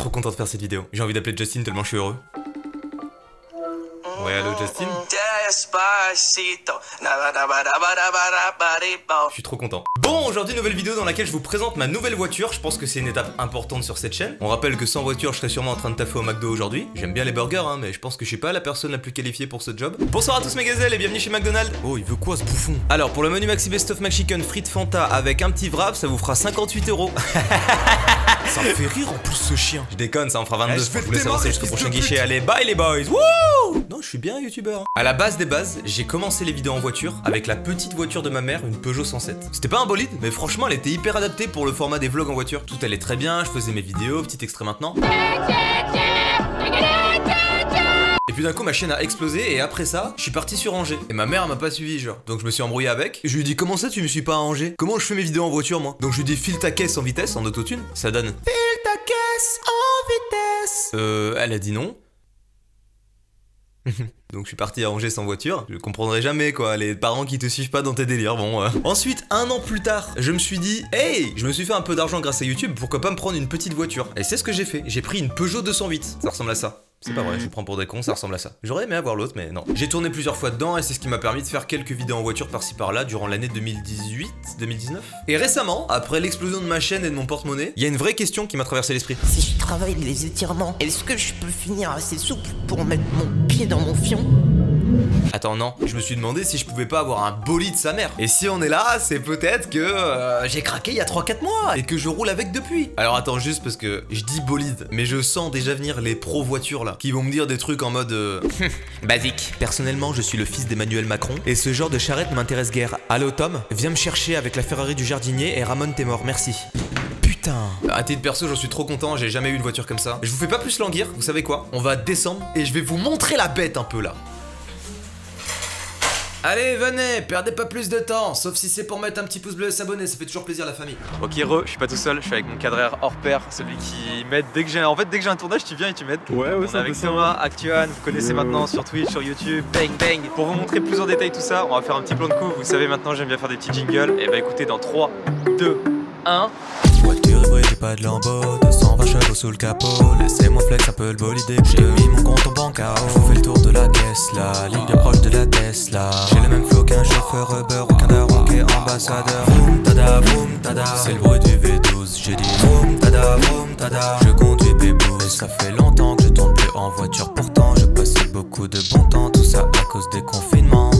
trop content de faire cette vidéo. J'ai envie d'appeler Justin tellement je suis heureux. Ouais, allô Justin? Je suis trop content. Bon, aujourd'hui nouvelle vidéo dans laquelle je vous présente ma nouvelle voiture. Je pense que c'est une étape importante sur cette chaîne. On rappelle que sans voiture, je serais sûrement en train de taffer au McDo aujourd'hui. J'aime bien les burgers, hein, mais je pense que je suis pas la personne la plus qualifiée pour ce job. Bonsoir à tous mes gazelles et bienvenue chez McDonald's. Oh, il veut quoi ce bouffon? Alors, pour le menu Maxi Best of McChicken frites Fanta avec un petit wrap, ça vous fera 58 €. Ça me fait rire en plus ce chien. Je déconne, ça en fera 22. Je vous laisse avancer jusqu'au prochain guichet. Allez, bye les boys. Wouh! Non, je suis bien youtubeur. À la base des bases, j'ai commencé les vidéos en voiture avec la petite voiture de ma mère, une Peugeot 107. C'était pas un bolide, mais franchement, elle était hyper adaptée pour le format des vlogs en voiture. Tout allait très bien, je faisais mes vidéos, petit extrait maintenant. Et puis d'un coup ma chaîne a explosé et après ça, je suis parti sur Angers. Et ma mère m'a pas suivi genre. Donc je me suis embrouillé avec. Et je lui ai dit comment ça tu me suis pas à Angers? Comment je fais mes vidéos en voiture moi? Donc je lui ai dit file ta caisse en vitesse, en autotune. Ça donne file ta caisse en vitesse. Elle a dit non. Donc je suis parti à Angers sans voiture. Je comprendrai jamais quoi, les parents qui te suivent pas dans tes délires, bon. Ensuite, un an plus tard, je me suis dit, hey, je me suis fait un peu d'argent grâce à YouTube, pourquoi pas me prendre une petite voiture? Et c'est ce que j'ai fait, j'ai pris une Peugeot 208. Ça ressemble à ça. C'est pas vrai, je vous prends pour des cons, ça ressemble à ça. J'aurais aimé avoir l'autre, mais non. J'ai tourné plusieurs fois dedans et c'est ce qui m'a permis de faire quelques vidéos en voiture par-ci par-là durant l'année 2018-2019. Et récemment, après l'explosion de ma chaîne et de mon porte-monnaie, il y a une vraie question qui m'a traversé l'esprit. Si je travaille les étirements, est-ce que je peux finir assez souple pour mettre mon pied dans mon fion? Attends, non, je me suis demandé si je pouvais pas avoir un bolide sa mère. Et si on est là, c'est peut-être que j'ai craqué il y a 3-4 mois et que je roule avec depuis. Alors attends, juste parce que je dis bolide, mais je sens déjà venir les pro voitures là, qui vont me dire des trucs en mode basique. Personnellement, je suis le fils d'Emmanuel Macron et ce genre de charrette m'intéresse guère. Allô Tom, viens me chercher avec la Ferrari du jardinier et Ramon t'es mort, merci. Putain. À titre perso, j'en suis trop content, j'ai jamais eu une voiture comme ça. Je vous fais pas plus languir, vous savez quoi? On va descendre et je vais vous montrer la bête un peu là. Allez, venez, perdez pas plus de temps, sauf si c'est pour mettre un petit pouce bleu et s'abonner, ça fait toujours plaisir la famille. Ok, je suis pas tout seul, je suis avec mon cadreur hors pair, celui qui m'aide dès que j'ai un tournage, tu viens et tu m'aides. Ouais, c'est avec Thomas, Actuan, vous connaissez maintenant sur Twitch, sur YouTube, bang bang. Pour vous montrer plus en détail tout ça, on va faire un petit plan de coup, vous savez maintenant j'aime bien faire des petits jingles. Et bah écoutez, dans 3, 2, 1. Voiture hybride et pas de lambeau, 220 chevaux sous le capot. Laissez-moi flex un peu le bolide. J'ai mis mon compte en banque à haut. Je vous fais le tour de la caisse là, ligne bien proche de la Tesla. J'ai le même flow qu'un chauffeur Uber, aucun daron qui est ambassadeur. Vroom tada, c'est le bruit du V12. J'ai dit vroom tada, je conduis bébou. Et ça fait longtemps que je tourne plus en voiture. Pourtant je passais beaucoup de bon temps, tout ça à cause des confinements.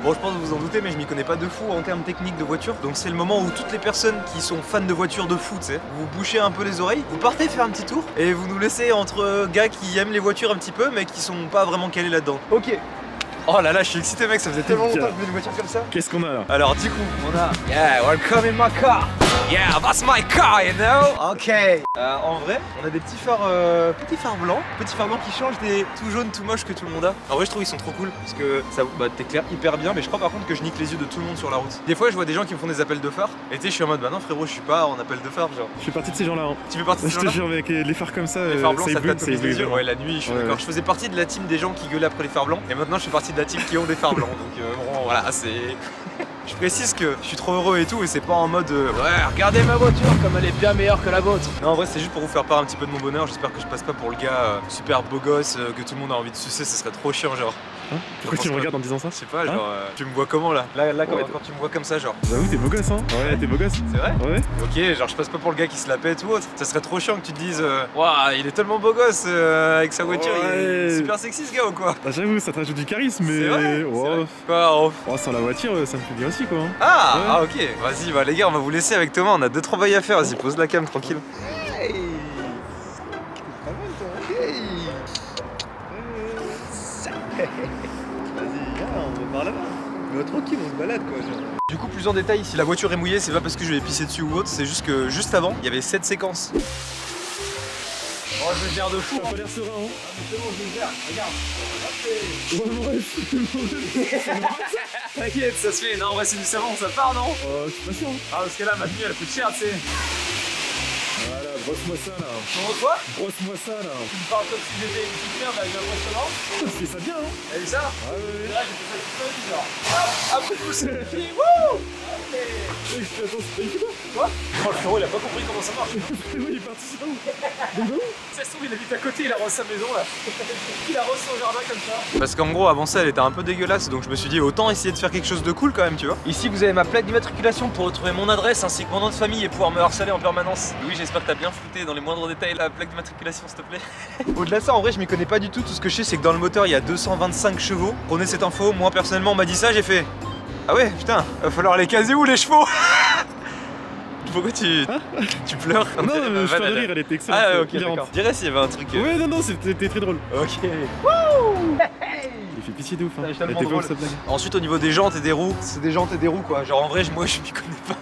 Bon, je pense que vous vous en doutez, mais je m'y connais pas de fou en termes techniques de voiture. Donc c'est le moment où toutes les personnes qui sont fans de voitures de fou, tu sais, vous bouchez un peu les oreilles, vous partez faire un petit tour et vous nous laissez entre gars qui aiment les voitures un petit peu mais qui sont pas vraiment calés là-dedans. Ok. Oh là là, je suis excité mec, ça faisait tellement longtemps que je voulais une voiture comme ça. Qu'est-ce qu'on a là? Alors du coup, on a yeah, welcome in my car. Yeah, that's my car, you know. Ok. En vrai, on a des petits phares blancs qui changent des tout jaunes, tout moches que tout le monde a. En vrai, je trouve ils sont trop cool parce que ça t'éclaire hyper bien, mais je crois par contre que je nique les yeux de tout le monde sur la route. Des fois, je vois des gens qui me font des appels de phare et tu sais, je suis en mode bah non frérot, je suis pas en appel de phare genre. Je fais partie de ces gens-là. Hein. Tu fais partie de ces gens-là? Je te jure, avec les phares comme ça, les phares blancs, ça c'est yeux. Ouais, la nuit, je suis d'accord. Je faisais partie de la team des gens qui gueulaient après les phares blancs et maintenant je fais partie de la team qui ont des phares blancs. Donc bon, voilà, c'est. Je précise que je suis trop heureux et tout et c'est pas en mode ouais, regardez ma voiture comme elle est bien meilleure que la vôtre. Non, en vrai, c'est juste pour vous faire part un petit peu de mon bonheur. J'espère que je passe pas pour le gars super beau gosse que tout le monde a envie de sucer, ce serait trop chiant genre. Hein? Pourquoi tu me regardes en disant ça? Je sais pas, genre tu me vois comment là? Là quand tu me vois comme ça genre. J'avoue, t'es beau gosse hein? Ouais, t'es beau gosse. C'est vrai? Ouais. Ok, genre je passe pas pour le gars qui se la pète ou autre. Ça serait trop chiant que tu te dises waouh, il est tellement beau gosse avec sa voiture, il est super sexy ce gars ou quoi? Bah j'avoue, ça te rajoute du charisme mais. C'est vrai, oh. Quoi, oh, sans la voiture, ça me fait bien aussi quoi. Hein. Ah, ouais. Ah ok, vas-y, bah les gars, on va vous laisser avec Thomas, on a 2-3 bails à faire, vas-y, pose la cam tranquille. Hey. Vas-y, viens, on va par là-bas. Mais tranquille, on se balade quoi, genre. Du coup, plus en détail, si la voiture est mouillée, c'est pas parce que je vais pisser dessus ou autre, c'est juste que juste avant, il y avait 7 séquences. Oh, je vais gère de fou. T'as pas l'air serein, hein? Ah, mais c'est bon, je vais gère, regarde. T'inquiète, ça se fait. Non, en vrai, c'est du savon, ça part, non? Je suis pas sûr. Ah, parce que là, ma tenue, elle coûte cher, tu sais. Voilà, brosse-moi ça là. Comment quoi? Brosse-moi ça là. Tu me parles comme si j'étais une petite merde avec un impressionnant. Tu fais ça bien, hein? T'as vu ça? Ah ouais. Là, j'ai fait ça toute ma vie, genre. Hop, après, je pousse le pied, wouh! Il fait Quoi? Oh, le frérot, il a pas compris comment ça marche. il est parti, c'est pas où? Ça se trouve, il habite à côté, il arrose sa maison là. Il arrose son jardin comme ça. Parce qu'en gros, avant ça, elle était un peu dégueulasse, donc je me suis dit autant essayer de faire quelque chose de cool quand même, tu vois. Ici, vous avez ma plaque d'immatriculation pour retrouver mon adresse ainsi que mon nom de famille et pouvoir me harceler en permanence. Oui, j'espère que t'as bien flouté dans les moindres détails la plaque d'immatriculation, s'il te plaît. Au-delà de ça, en vrai, je m'y connais pas du tout. Tout ce que je sais, c'est que dans le moteur, il y a 225 chevaux. Prenez cette info. Moi, personnellement, on m'a dit ça, j'ai fait. Ah ouais, putain, va falloir les caser où les chevaux? Pourquoi tu pleures? Non, je fais de rire, elle était excellente. Ah ok, d'accord. Je dirais s'il y avait un truc... Ouais, non, c'était très drôle. Ok. Il fait pitié de ouf, hein. C'est tellement Elle était drôle. pas sa blague. Ensuite, au niveau des jantes et des roues, c'est des jantes et des roues quoi. Genre en vrai, moi je m'y connais pas.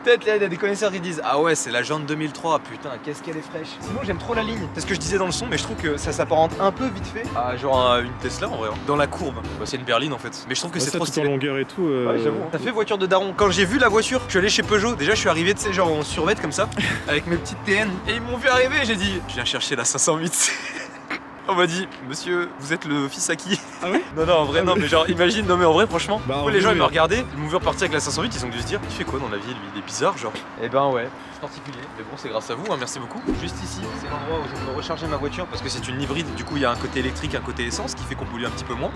Peut-être là, il y a des connaisseurs qui disent ah ouais, c'est la jante 2003, putain, qu'est-ce qu'elle est fraîche. Sinon, j'aime trop la ligne. C'est ce que je disais dans le son, mais je trouve que ça s'apparente un peu vite fait à genre une Tesla en vrai. Dans la courbe. Bah, c'est une berline en fait. Mais je trouve que c'est trop tout en stylé. longueur et tout. Ouais, j'avoue. Ça fait voiture de daron. Quand j'ai vu la voiture, je suis allé chez Peugeot. Déjà, je suis arrivé, tu sais, genre en survêt comme ça, avec mes petites TN. Et ils m'ont vu arriver, j'ai dit, je viens chercher la 508. On m'a dit, monsieur, vous êtes le fils à qui? Ah ouais? Non, en vrai, non, mais genre, imagine, non, mais en vrai, franchement, Bah, les gens ils m'ont regardé, ils m'ont vu repartir avec la 508, ils ont dû se dire, il fait quoi dans la vie, lui, il est bizarre, genre. Eh ben ouais, c'est particulier. Mais bon, c'est grâce à vous, hein, merci beaucoup. Juste ici, c'est l'endroit où je peux recharger ma voiture parce que c'est une hybride, du coup, il y a un côté électrique, un côté essence qui fait qu'on pollue un petit peu moins.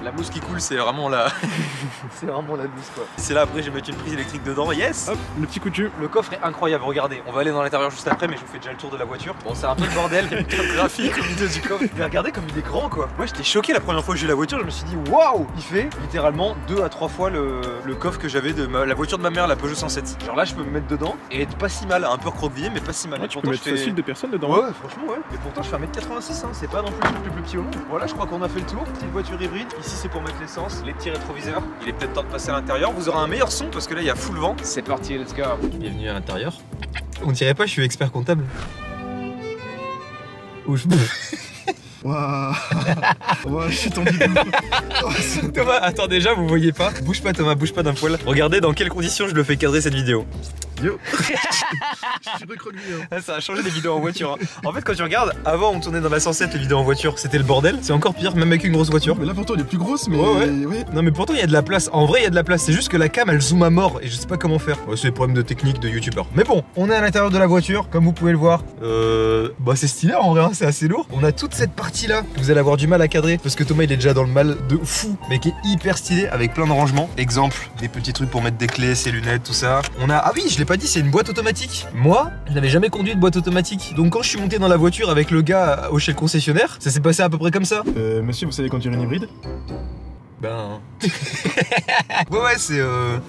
La mousse qui coule, c'est vraiment la. C'est vraiment la douce quoi. C'est là après, je vais mettre une prise électrique dedans, yes! Hop, le petit coup de jus. Le coffre est incroyable, regardez. On va aller dans l'intérieur juste après, mais je vous fais déjà le tour de la voiture. Bon, c'est un peu le bordel, il y a une graphique au milieu du coffre. Mais regardez comme il est grand quoi. Moi j'étais choqué la première fois que j'ai eu la voiture, je me suis dit waouh! Il fait littéralement 2 à 3 fois le coffre que j'avais de la voiture de ma mère, la Peugeot 107. Genre là, je peux me mettre dedans et être pas si mal, un peu recroquevillé, mais pas si mal. Ouais, tu peux mettre facile de personnes dedans. Ouais, franchement, ouais. Et pourtant, je fais 1m86, hein. C'est pas non plus le truc le plus petit au monde. Voilà, je crois qu'on a fait le tour. Petite voiture hybride. Ici, c'est pour mettre l'essence. Les petits rétroviseurs. Il est peut-être temps de passer à l'intérieur. Vous aurez un meilleur son parce que là, il y a full vent. C'est parti, let's go. Bienvenue à l'intérieur. On dirait pas, je suis expert comptable. Où je. Waouh. Ouais, je suis tendu de ouf. Thomas, attends, déjà, vous voyez pas. Bouge pas, Thomas, bouge pas d'un poil. Regardez dans quelles conditions je le fais cadrer cette vidéo. Yo. Je suis recroquevillé. Ah, ça a changé les vidéos en voiture. Hein. En fait, quand tu regardes, avant on tournait dans la 107 les vidéos en voiture, c'était le bordel. C'est encore pire, même avec une grosse voiture. Mais là pourtant elle est plus grosse, mais ouais. Non mais pourtant il y a de la place. En vrai il y a de la place. C'est juste que la cam elle zoome à mort et je sais pas comment faire. Ouais, c'est des problèmes de technique de youtubeur. Mais bon, on est à l'intérieur de la voiture, comme vous pouvez le voir. Bah c'est stylé en vrai, hein, c'est assez lourd. On a toute cette partie là que vous allez avoir du mal à cadrer parce que Thomas il est déjà dans le mal de fou, mais qui est hyper stylé avec plein de rangements. Exemple, des petits trucs pour mettre des clés, ses lunettes, tout ça. On a, ah oui, je l'ai pas dit, c'est une boîte automatique. Moi, je n'avais jamais conduit de boîte automatique. Donc quand je suis monté dans la voiture avec le gars chez le concessionnaire, ça s'est passé à peu près comme ça. Monsieur, vous savez conduire une hybride? Ben... ouais, c'est...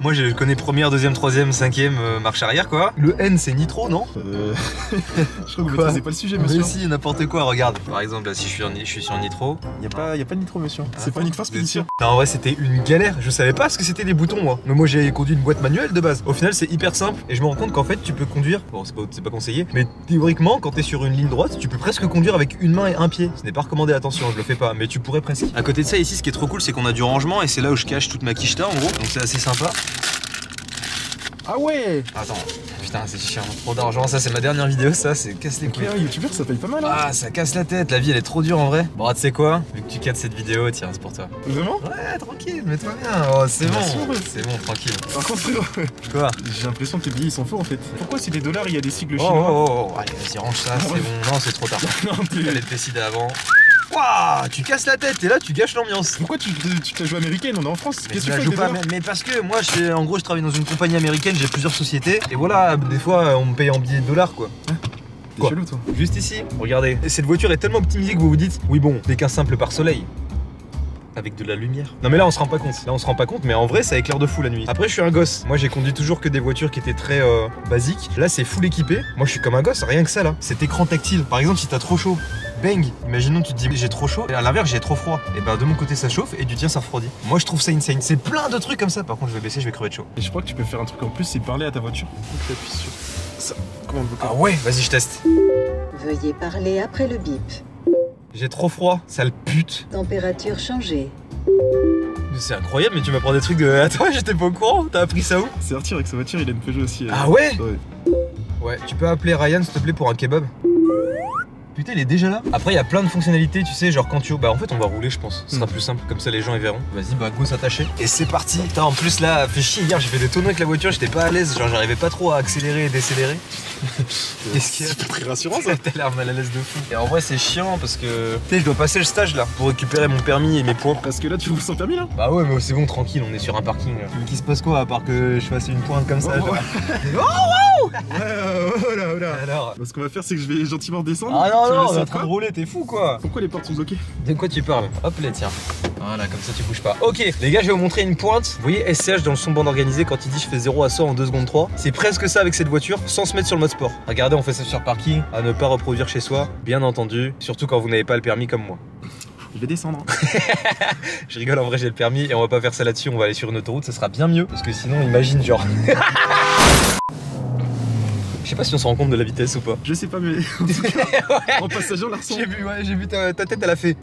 Moi, je connais première, deuxième, troisième, cinquième marche arrière, quoi. Le N, c'est nitro, non? Je crois que vous maîtrisez pas le sujet, monsieur. Mais si, n'importe quoi, regarde. Par exemple, là, si je suis sur nitro... Y a pas de nitro, monsieur. C'est pas une force position. Non, en vrai, c'était une galère. Je savais pas ce que c'était les boutons, moi. Mais moi, j'ai conduit une boîte manuelle de base. Au final, c'est hyper simple. Et je me rends compte qu'en fait, tu peux conduire... Bon, c'est pas conseillé. Mais théoriquement, quand t'es sur une ligne droite, tu peux presque conduire avec une main et un pied. Ce n'est pas recommandé, attention, je le fais pas. Mais tu pourrais presque. À côté de ça, ici, ce qui est trop cool, c'est qu'on a du rangement et c'est là où je cache toute ma quicheta en gros, donc c'est assez sympa. Ah ouais. Attends, putain c'est chiant, trop d'argent, ça c'est ma dernière vidéo, ça c'est casse les couilles. Un youtubeur ça paye pas mal hein. Ah ça casse la tête, la vie elle est trop dure en vrai. Bon tu sais quoi, vu que tu cadres cette vidéo, tiens c'est pour toi. Vraiment? Ouais tranquille, mets-toi bien, oh c'est bon, c'est bon, tranquille. Par contre frérot, quoi? J'ai l'impression que tes billets ils sont faux en fait. Pourquoi c'est des dollars il y a des sigles chinois? Oh, allez vas-y range ça, c'est bon, non c'est trop tard. Non t'allais te décider avant. Waouh, tu casses la tête et là tu gâches l'ambiance. Pourquoi tu te la joues américaine? On est en France. Qu'est-ce que tu fais pas, mais parce que moi en gros je travaille dans une compagnie américaine, j'ai plusieurs sociétés et voilà, des fois on me paye en billets de dollars quoi. T'es chelou toi. Juste ici, regardez. Et cette voiture est tellement optimisée que vous vous dites oui bon, n'est qu'un simple pare-soleil. Avec de la lumière. Non mais là on se rend pas compte. Là on se rend pas compte mais en vrai ça éclaire de fou la nuit. Après je suis un gosse. Moi j'ai conduit toujours que des voitures qui étaient très basiques. Là c'est full équipé. Moi je suis comme un gosse, rien que ça là. Cet écran tactile. Par exemple si t'as trop chaud, bang, imaginons tu te dis j'ai trop chaud et à l'inverse j'ai trop froid. Et ben de mon côté ça chauffe et du tien ça refroidit. Moi je trouve ça insane. C'est plein de trucs comme ça. Par contre je vais baisser, je vais crever de chaud. Et je crois que tu peux faire un truc en plus, c'est parler à ta voiture. Donc t'appuies sur ça. Commande vocale. Ah ouais, vas-y je teste. Veuillez parler après le bip. J'ai trop froid, sale pute. Température changée. C'est incroyable mais tu m'apprends des trucs de... Attends j'étais pas au courant, t'as appris ça où? C'est Arthur avec sa voiture, il a une Peugeot aussi. Ah ouais? Ouais. Ouais, tu peux appeler Ryan s'il te plaît pour un kebab? Putain, il est déjà là. Après, il y a plein de fonctionnalités, tu sais, genre quand tu... Bah en fait, on va rouler, je pense. Ce sera plus simple, comme ça les gens ils verront. Vas-y, bah go s'attacher. Et c'est parti. Putain, en plus là, fait chier, hier j'ai fait des tonneaux avec la voiture, j'étais pas à l'aise, genre j'arrivais pas trop à accélérer et décélérer. Qu'est-ce qu'il y a? C'est pas très rassurant ça. T'as l'air mal à l'aise de fou. Et en vrai, c'est chiant parce que... Tu sais, je dois passer le stage là, pour récupérer mon permis et mes points. Parce que là, tu roules sans permis là. Bah ouais, mais c'est bon, tranquille, on est sur un parking là. Mais qu'il se passe quoi à part que je fasse une pointe comme ça? Oh, genre... Ouais, oh là. Alors... Ce qu'on va faire, c'est que je vais gentiment descendre. Ah non, Tu vas non, on laisser est en de train de quoi? rouler, t'es fou quoi. Pourquoi les portes sont bloquées? De quoi tu parles? Hop là, tiens. Voilà, comme ça tu bouges pas. Ok, les gars, je vais vous montrer une pointe. Vous voyez SCH dans le son bande organisé quand il dit je fais 0 à 100 en 2 secondes 3. C'est presque ça avec cette voiture sans se mettre sur le mode sport. Regardez, on fait ça sur parking, à ne pas reproduire chez soi, bien entendu, surtout quand vous n'avez pas le permis comme moi. Je vais descendre. Je rigole, en vrai j'ai le permis et on va pas faire ça là-dessus, on va aller sur une autoroute, ça sera bien mieux. Parce que sinon, imagine genre... Je sais pas si on se rend compte de la vitesse ou pas. Je sais pas, mais en tout cas, en passager, on la ressent. J'ai vu ta tête, elle a fait.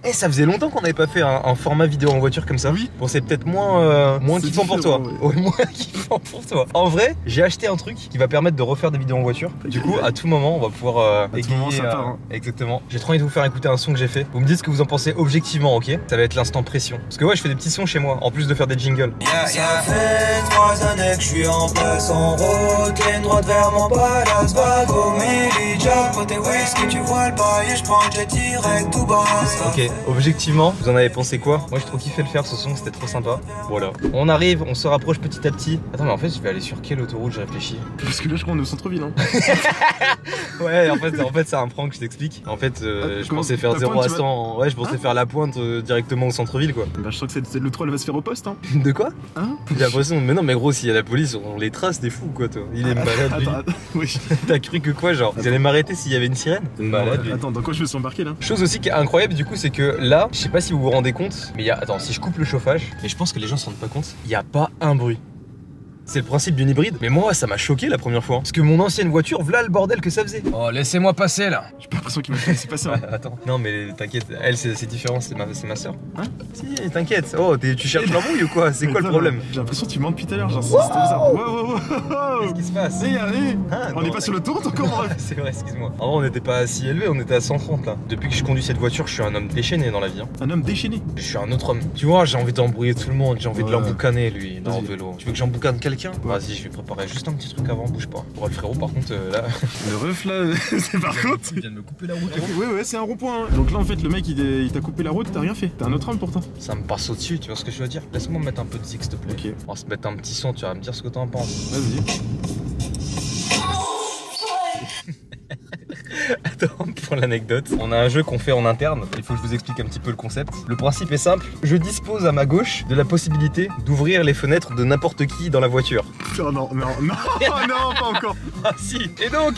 Eh, ça faisait longtemps qu'on n'avait pas fait un format vidéo en voiture comme ça. Oui. Bon, c'est peut-être moins C'est kiffant pour toi. différent, ouais. Ouais, moins kiffant pour toi. En vrai, j'ai acheté un truc qui va permettre de refaire des vidéos en voiture. Du coup, à tout moment, on va pouvoir tout moment, ça part, hein. Exactement. J'ai trop envie de vous faire écouter un son que j'ai fait. Vous me dites ce que vous en pensez objectivement, ok? Ça va être l'instant pression. Parce que ouais, je fais des petits sons chez moi, en plus de faire des jingles. Ça fait 3 années que je suis en place en route, ligne droite vers mon palace, Vago, Melidja, côté whisky, tu vois le bail et je prends le jet direct tout bas. Ok, objectivement, vous en avez pensé quoi? Moi j'ai trop kiffé le faire ce son, c'était trop sympa. Voilà. On arrive, on se rapproche petit à petit. Attends, mais en fait, je vais aller sur quelle autoroute? Je réfléchis. Parce que là, je crois qu'on est au centre-ville. Hein. Ouais, en fait c'est un prank, je t'explique. En fait, je comment- pensais faire ta 0 pointe, à tu vas- 100. Ouais, je pensais faire la pointe directement au centre-ville quoi. Bah, je crois que le 3 elle va se faire au poste. Hein. De quoi? Hein? J'ai l'impression, mais non, mais gros, s'il y a la police, on les trace, t'es fou quoi toi. Il est malade lui. Attends, oui. T'as cru que quoi, genre? Ils allaient m'arrêter s'il y avait une sirène? Malade lui. Attends, dans quoi je me suis embarqué là? Chose aussi qui est incroyable du coup, c'est que là, je sais pas si vous vous rendez compte, mais il y a. Attends, si je coupe le chauffage, et je pense que les gens se rendent pas compte, il y a pas un bruit. C'est le principe d'une hybride, mais moi ça m'a choqué la première fois. Parce que mon ancienne voiture, voilà le bordel que ça faisait. Oh, laissez-moi passer là. J'ai pas l'impression qu'il m'a fait laisser passer. Hein. Attends, non mais t'inquiète, elle c'est différent, c'est ma soeur. Hein? Si, t'inquiète. Oh, tu cherches l'embrouille ou quoi? C'est quoi le Attends, problème? J'ai l'impression que tu mens depuis tout à l'heure. Genre, c'était bizarre. Wow. Qu'est-ce qui se passe? On est pas sur l'autoroute encore. C'est vrai, excuse-moi. En vrai, on n'était pas si élevé, on était à 130 là. Depuis que je conduis cette voiture, je suis un homme déchaîné dans la vie. Hein. Un homme déchaîné. Je suis un autre homme. Tu vois, j'ai envie d'embrouiller tout le monde, j'ai envie de Ouais. l'emboucaner lui, dans le Vas-y. vélo. Tu veux que j'emboucane quelqu'un? Ouais. Vas-y, je vais préparer juste un petit truc avant, bouge pas. Bon, le frérot, par contre, là. Le ref là, c'est par contre. Il vient de me couper la route. Ouais, c'est un rond-point. Hein. Donc là, en fait, le mec il t'a coupé la route, t'as rien fait. T'es un autre homme pourtant. Ça me passe au-dessus, tu vois ce que je veux dire? Laisse-moi me mettre un peu de zik, s'il te plaît. Ok. On va se mettre un petit son, tu vas me dire ce que t'en penses. Vas-y. Attends, pour l'anecdote, on a un jeu qu'on fait en interne, il faut que je vous explique un petit peu le concept. Le principe est simple, je dispose à ma gauche de la possibilité d'ouvrir les fenêtres de n'importe qui dans la voiture. Non, pas encore. Ah si. Et donc,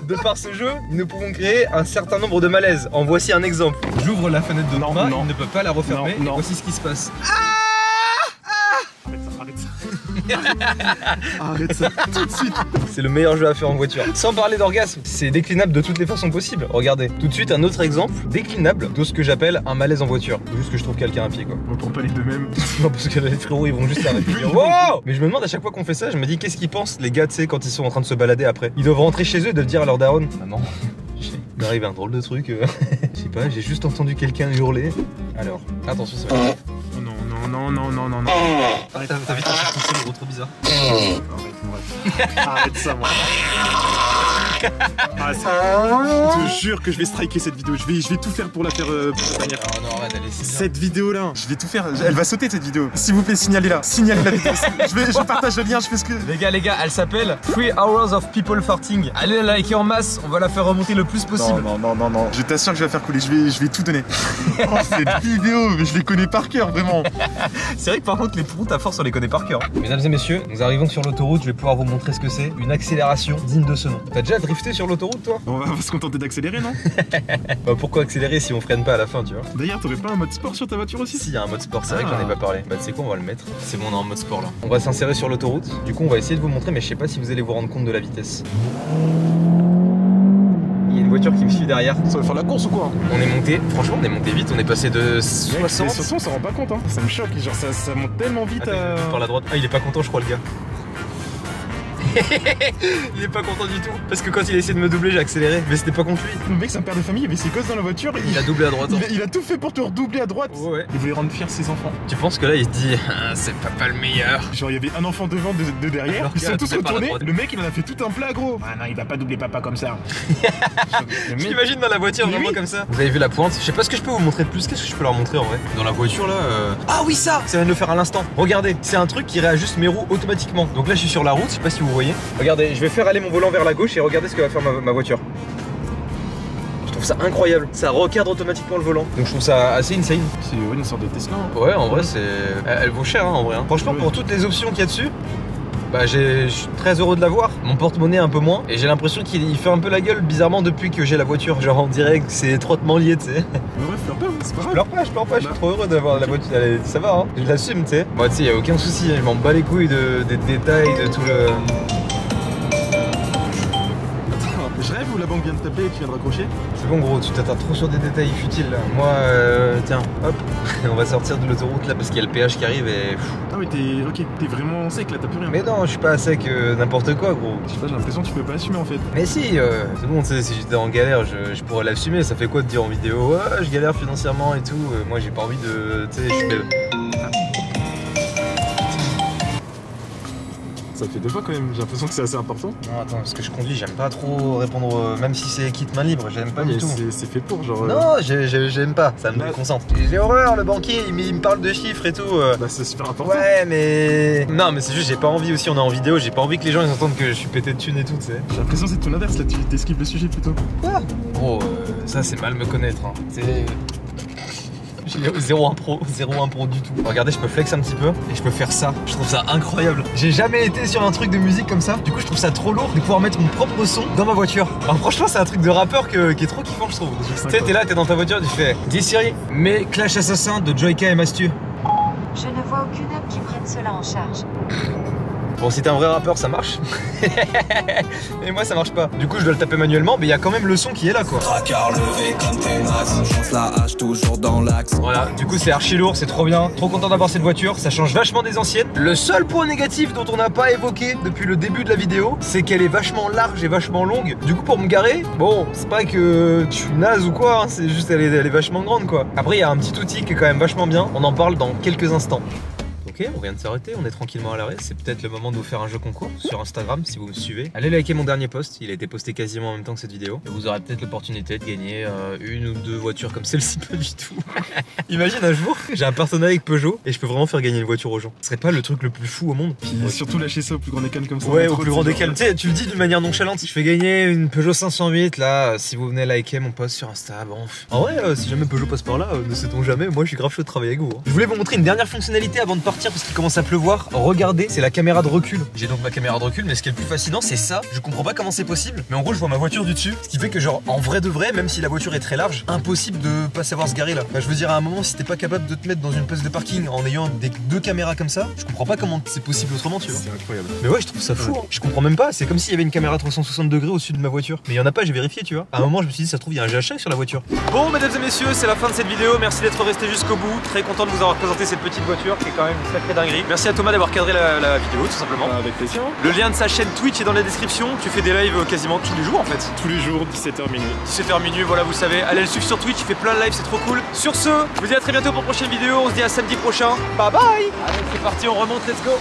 de par ce jeu, nous pouvons créer un certain nombre de malaises. En voici un exemple. J'ouvre la fenêtre de Norma, non. il ne peut pas la refermer, Non. et voici ce qui se passe. Arrête ça tout de suite. C'est le meilleur jeu à faire en voiture. Sans parler d'orgasme, c'est déclinable de toutes les façons possibles. Regardez, tout de suite un autre exemple déclinable de ce que j'appelle un malaise en voiture. Juste que je trouve quelqu'un à pied quoi. On prend pas les deux mêmes. Non parce que les frérots ils vont juste arrêter de dire wow. Mais je me demande à chaque fois qu'on fait ça, je me dis qu'est-ce qu'ils pensent les gars tu sais quand ils sont en train de se balader après. Ils doivent rentrer chez eux et de le dire à leur daronne. Maman, il m'arrive un drôle de truc. Je sais pas, j'ai juste entendu quelqu'un hurler. Alors, attention ça va. Non. T'as vite un son gros trop bizarre. Arrête ça, moi. Je te jure que je vais striker cette vidéo. Je vais tout faire pour la faire pour la dernière. Oh non, arrête, allez, c'est bien. Cette vidéo là, je vais tout faire. Elle va sauter cette vidéo. S'il vous plaît, signalez-la. Signalez la vidéo. Je partage le lien, je fais ce que. Les gars, elle s'appelle 3 Hours of People Farting. Allez la liker en masse, on va la faire remonter le plus possible. Non. Je t'assure que je vais la faire couler. Je vais tout donner. Oh, cette vidéo, mais je les connais par cœur, vraiment. C'est vrai que par contre, les routes à force, on les connaît par cœur. Mesdames et messieurs, nous arrivons sur l'autoroute. Je vais pouvoir vous montrer ce que c'est. Une accélération digne de ce nom. T'as déjà drifté sur l'autoroute, toi? On va se contenter d'accélérer, non? Bah pourquoi accélérer si on freine pas à la fin, tu vois? D'ailleurs, t'aurais pas un mode sport sur ta voiture aussi? Si, il y a un mode sport, c'est vrai que j'en ai Ah. pas parlé. Bah tu sais quoi, on va le mettre. C'est bon, on est en mode sport là. On va s'insérer sur l'autoroute. Du coup, on va essayer de vous montrer, mais je sais pas si vous allez vous rendre compte de la vitesse. Il y a une voiture qui me suit derrière. Ça va faire la course ou quoi? On est monté, franchement, on est monté vite. On est passé de Mais 60. surtout, on s'en rend pas compte, hein. Ça me choque, genre ça monte tellement vite. Attends, par la droite. Ah, il est pas content, je crois, le gars. Il est pas content du tout. Parce que quand il a essayé de me doubler, j'ai accéléré. Mais c'était pas contre lui. Le mec, c'est un père de famille, il avait ses gosses dans la voiture. Il a doublé à droite. Il a tout fait pour te redoubler à droite. Ouais. Il voulait rendre fier ses enfants. Tu penses que là, il se dit, ah, c'est pas le meilleur. Genre, il y avait un enfant devant, deux derrière. Alors Ils sont tous tout est par la retournés. droite. Le mec, il en a fait tout un plat, gros. Ah non, il va pas doubler papa comme ça. J'imagine dans la voiture Mais vraiment oui. comme ça. Vous avez vu la pointe? Je sais pas ce que je peux vous montrer de plus. Qu'est-ce que je peux leur montrer en vrai? Dans la voiture là. Ah oui, ça vient de le faire à l'instant. Regardez, c'est un truc qui réajuste mes roues automatiquement. Donc là, je suis sur la route. Je sais pas si vous voyez. Regardez, je vais faire aller mon volant vers la gauche et regardez ce que va faire ma voiture. Je trouve ça incroyable. Ça recadre automatiquement le volant. Donc je trouve ça assez insane. C'est une sorte de Tesla. Ouais, en vrai, c'est. Elle vaut cher hein, en vrai. Hein. Franchement, pour toutes les options qu'il y a dessus. Bah je suis très heureux de l'avoir, mon porte-monnaie un peu moins et j'ai l'impression qu'il fait un peu la gueule bizarrement depuis que j'ai la voiture, genre on dirait que c'est étroitement lié tu sais. Mais ouais, pleure pas, c'est pas grave. Je pleure pas, je suis trop heureux d'avoir la voiture, ça va hein, je l'assume tu sais. Moi tu sais y'a aucun souci, je m'en bats les couilles des détails, de tout le... Je rêve ou la banque vient de t'appeler et tu viens de raccrocher? C'est bon gros, tu t'attardes trop sur des détails futiles là. Moi tiens, hop, on va sortir de l'autoroute là parce qu'il y a le péage qui arrive et... Ah mais t'es vraiment sec là, t'as plus rien. Mais non, je suis pas sec n'importe quoi gros. Je sais pas, j'ai l'impression que tu peux pas assumer en fait. Mais si, c'est bon, tu sais, si j'étais en galère, je pourrais l'assumer. Ça fait quoi de dire en vidéo, ouais, je galère financièrement et tout. Moi, j'ai pas envie de, tu sais, Ça fait 2 fois quand même, j'ai l'impression que c'est assez important. Non, attends, parce que je conduis, j'aime pas trop répondre, même si c'est kit main libre, j'aime pas du tout. C'est fait pour, genre. Non, j'aime pas, ça me déconcentre. J'ai horreur, le banquier, il me parle de chiffres et tout. Bah, c'est super important. Ouais, mais. Non, mais c'est juste, j'ai pas envie aussi, on est en vidéo, j'ai pas envie que les gens ils entendent que je suis pété de thunes et tout, tu sais. J'ai l'impression que c'est tout l'inverse là, tu t'esquives le sujet plutôt. Quoi? Gros, ça c'est mal me connaître, hein. C'est. Zéro impro du tout. Regardez, je peux flex un petit peu et je peux faire ça. Je trouve ça incroyable. J'ai jamais été sur un truc de musique comme ça. Du coup, je trouve ça trop lourd de pouvoir mettre mon propre son dans ma voiture. Alors franchement, c'est un truc de rappeur qui est trop kiffant, je trouve. Tu sais, t'es là, t'es dans ta voiture, tu fais dis Siri, mets Clash Assassin de Joyka et Mastu. Je ne vois aucune app qui prenne cela en charge. Bon, si t'es un vrai rappeur, ça marche. Et moi, ça marche pas. Du coup, je dois le taper manuellement, mais il y a quand même le son qui est là, quoi. Tracard levé comme tes max, chance la hache toujours dans l'axe. Voilà, du coup, c'est archi lourd, c'est trop bien. Trop content d'avoir cette voiture, ça change vachement des anciennes. Le seul point négatif dont on n'a pas évoqué depuis le début de la vidéo, c'est qu'elle est vachement large et vachement longue. Du coup, pour me garer, bon, c'est pas que je suis naze ou quoi, hein, c'est juste elle est vachement grande, quoi. Après, il y a un petit outil qui est quand même vachement bien. On en parle dans quelques instants. Ok, on vient de s'arrêter, on est tranquillement à l'arrêt. C'est peut-être le moment de vous faire un jeu concours sur Instagram si vous me suivez. Allez liker mon dernier post, il a été posté quasiment en même temps que cette vidéo. Et vous aurez peut-être l'opportunité de gagner une ou deux voitures comme celle-ci, pas du tout. Imagine un jour, j'ai un partenariat avec Peugeot et je peux vraiment faire gagner une voiture aux gens. Ce serait pas le truc le plus fou au monde? Puis surtout lâcher ça au plus grand des calmes comme ça. Ouais, au plus grand des calmes. Tu sais, tu le dis d'une manière nonchalante. Je fais gagner une Peugeot 508 là. Si vous venez liker mon post sur Insta, bon. En vrai, si jamais Peugeot passe par là, ne sait-on jamais. Moi, je suis grave chaud de travailler avec vous. Hein. Je voulais vous montrer une dernière fonctionnalité avant de partir parce qu'il commence à pleuvoir. Regardez, c'est la caméra de recul. J'ai donc ma caméra de recul, mais ce qui est le plus fascinant, c'est ça. Je comprends pas comment c'est possible, mais en gros, je vois ma voiture du dessus. Ce qui fait que, genre, en vrai de vrai, même si la voiture est très large, impossible de pas savoir se garer là. Enfin, je veux dire, à un moment, si t'es pas capable de te mettre dans une place de parking en ayant deux caméras comme ça, je comprends pas comment c'est possible autrement, tu vois. C'est incroyable. Mais ouais, je trouve ça fou. Hein. Je comprends même pas. C'est comme s'il y avait une caméra 360 degrés au-dessus de ma voiture. Mais il y en a pas, j'ai vérifié, tu vois. À un moment, je me suis dit, ça se trouve, il y a un GH5 sur la voiture. Bon, mesdames et messieurs, c'est la fin de cette vidéo. Merci d'être restés jusqu'au bout. Très content de vous avoir présenté cette petite voiture qui est quand même une sacrée dinguerie. Merci à Thomas d'avoir cadré la vidéo, tout simplement. Avec plaisir. Le lien de sa chaîne Twitch est dans la description. Tu fais des lives quasiment tous les jours en fait. Tous les jours, 17h minuit. 17h minuit, voilà, vous savez. Allez le suivre sur Twitch, il fait plein de lives, c'est trop cool. Sur ce, je vous dis à très bientôt pour une prochaine vidéo. On se dit à samedi prochain. Bye bye. Allez, c'est parti, on remonte, let's go.